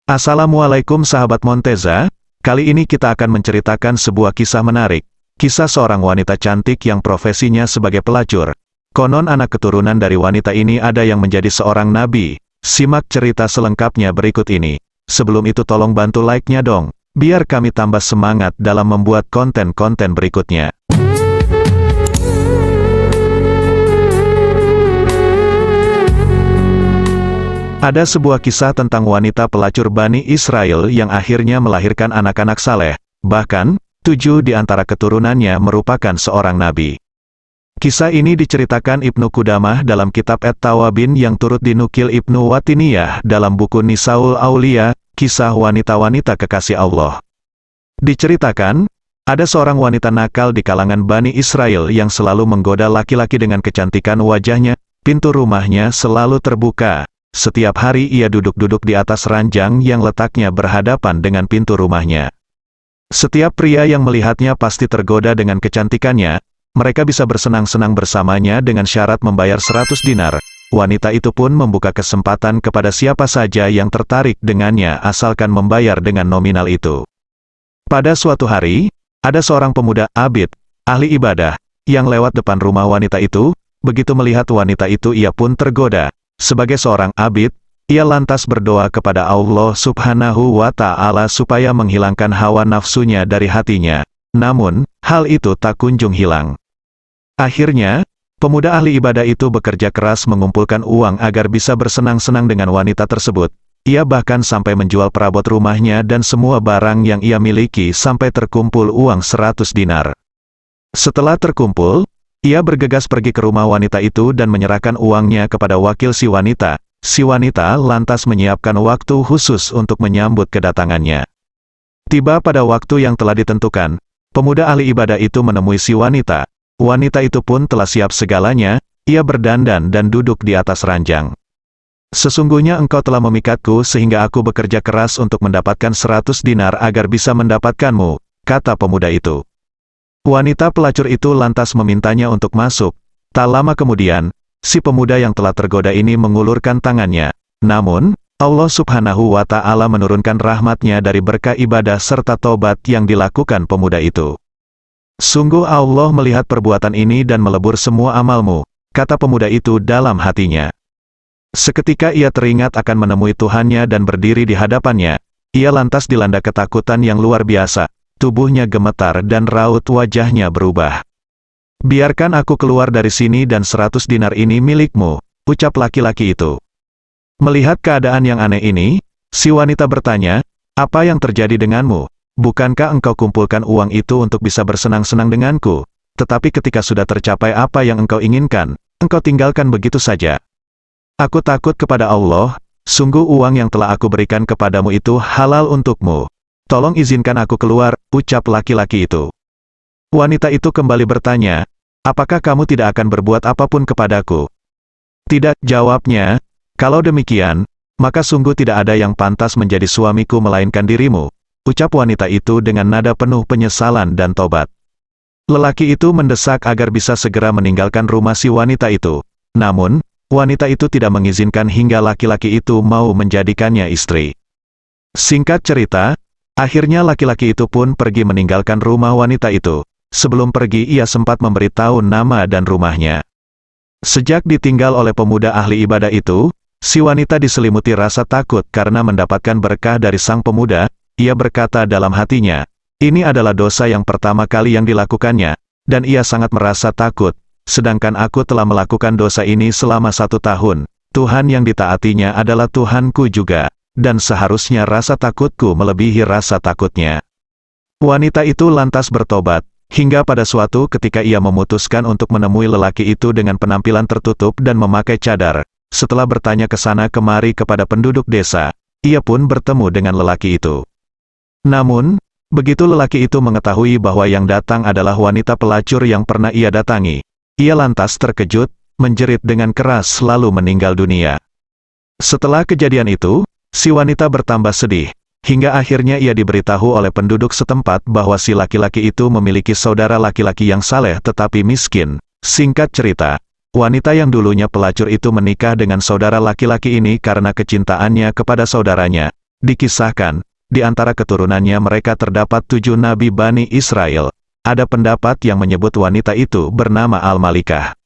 Assalamualaikum sahabat Monteza, kali ini kita akan menceritakan sebuah kisah menarik. Kisah seorang wanita cantik yang profesinya sebagai pelacur. Konon anak keturunan dari wanita ini ada yang menjadi seorang nabi. Simak cerita selengkapnya berikut ini. Sebelum itu tolong bantu like-nya dong, biar kami tambah semangat dalam membuat konten-konten berikutnya. Ada sebuah kisah tentang wanita pelacur Bani Israel yang akhirnya melahirkan anak-anak saleh, bahkan 7 di antara keturunannya merupakan seorang nabi. Kisah ini diceritakan Ibnu Qudamah dalam kitab At-Tawabin yang turut dinukil Ibnu Watiniyah dalam buku Nisaul Aulia, kisah wanita-wanita kekasih Allah. Diceritakan, ada seorang wanita nakal di kalangan Bani Israel yang selalu menggoda laki-laki dengan kecantikan wajahnya. Pintu rumahnya selalu terbuka. Setiap hari ia duduk-duduk di atas ranjang yang letaknya berhadapan dengan pintu rumahnya. Setiap pria yang melihatnya pasti tergoda dengan kecantikannya. Mereka bisa bersenang-senang bersamanya dengan syarat membayar 100 dinar. Wanita itu pun membuka kesempatan kepada siapa saja yang tertarik dengannya asalkan membayar dengan nominal itu. Pada suatu hari, ada seorang pemuda abid, ahli ibadah, yang lewat depan rumah wanita itu. Begitu melihat wanita itu ia pun tergoda. Sebagai seorang abid, ia lantas berdoa kepada Allah Subhanahu wa Ta'ala supaya menghilangkan hawa nafsunya dari hatinya. Namun, hal itu tak kunjung hilang. Akhirnya, pemuda ahli ibadah itu bekerja keras mengumpulkan uang agar bisa bersenang-senang dengan wanita tersebut. Ia bahkan sampai menjual perabot rumahnya dan semua barang yang ia miliki sampai terkumpul uang 100 dinar. Setelah terkumpul, ia bergegas pergi ke rumah wanita itu dan menyerahkan uangnya kepada wakil si wanita. Si wanita lantas menyiapkan waktu khusus untuk menyambut kedatangannya. Tiba pada waktu yang telah ditentukan, pemuda ahli ibadah itu menemui si wanita. Wanita itu pun telah siap segalanya, ia berdandan dan duduk di atas ranjang. Sesungguhnya engkau telah memikatku sehingga aku bekerja keras untuk mendapatkan 100 dinar agar bisa mendapatkanmu, kata pemuda itu. Wanita pelacur itu lantas memintanya untuk masuk. Tak lama kemudian, si pemuda yang telah tergoda ini mengulurkan tangannya. Namun, Allah Subhanahu wa Ta'ala menurunkan rahmatnya dari berkah ibadah serta tobat yang dilakukan pemuda itu. Sungguh Allah melihat perbuatan ini dan melebur semua amalmu, kata pemuda itu dalam hatinya. Seketika ia teringat akan menemui Tuhannya dan berdiri di hadapannya. Ia lantas dilanda ketakutan yang luar biasa. Tubuhnya gemetar dan raut wajahnya berubah. Biarkan aku keluar dari sini dan 100 dinar ini milikmu, ucap laki-laki itu. Melihat keadaan yang aneh ini, si wanita bertanya, apa yang terjadi denganmu? Bukankah engkau kumpulkan uang itu untuk bisa bersenang-senang denganku? Tetapi ketika sudah tercapai apa yang engkau inginkan, engkau tinggalkan begitu saja. Aku takut kepada Allah, sungguh uang yang telah aku berikan kepadamu itu halal untukmu. Tolong izinkan aku keluar, ucap laki-laki itu. Wanita itu kembali bertanya, apakah kamu tidak akan berbuat apapun kepadaku? Tidak, jawabnya, kalau demikian, maka sungguh tidak ada yang pantas menjadi suamiku melainkan dirimu, ucap wanita itu dengan nada penuh penyesalan dan tobat. Lelaki itu mendesak agar bisa segera meninggalkan rumah si wanita itu. Namun, wanita itu tidak mengizinkan hingga laki-laki itu mau menjadikannya istri. Singkat cerita, akhirnya laki-laki itu pun pergi meninggalkan rumah wanita itu. Sebelum pergi ia sempat memberitahu nama dan rumahnya. Sejak ditinggal oleh pemuda ahli ibadah itu, si wanita diselimuti rasa takut karena mendapatkan berkah dari sang pemuda. Ia berkata dalam hatinya, ini adalah dosa yang pertama kali yang dilakukannya, dan ia sangat merasa takut. Sedangkan aku telah melakukan dosa ini selama 1 tahun. Tuhan yang ditaatinya adalah Tuhanku juga. Dan seharusnya rasa takutku melebihi rasa takutnya. Wanita itu lantas bertobat, hingga pada suatu ketika ia memutuskan untuk menemui lelaki itu dengan penampilan tertutup dan memakai cadar. Setelah bertanya ke sana kemari kepada penduduk desa, ia pun bertemu dengan lelaki itu. Namun, begitu lelaki itu mengetahui bahwa yang datang adalah wanita pelacur yang pernah ia datangi, ia lantas terkejut, menjerit dengan keras lalu meninggal dunia. Setelah kejadian itu, si wanita bertambah sedih, hingga akhirnya ia diberitahu oleh penduduk setempat bahwa si laki-laki itu memiliki saudara laki-laki yang saleh tetapi miskin. Singkat cerita, wanita yang dulunya pelacur itu menikah dengan saudara laki-laki ini karena kecintaannya kepada saudaranya. Dikisahkan, di antara keturunannya mereka terdapat 7 nabi Bani Israel. Ada pendapat yang menyebut wanita itu bernama Al-Malikah.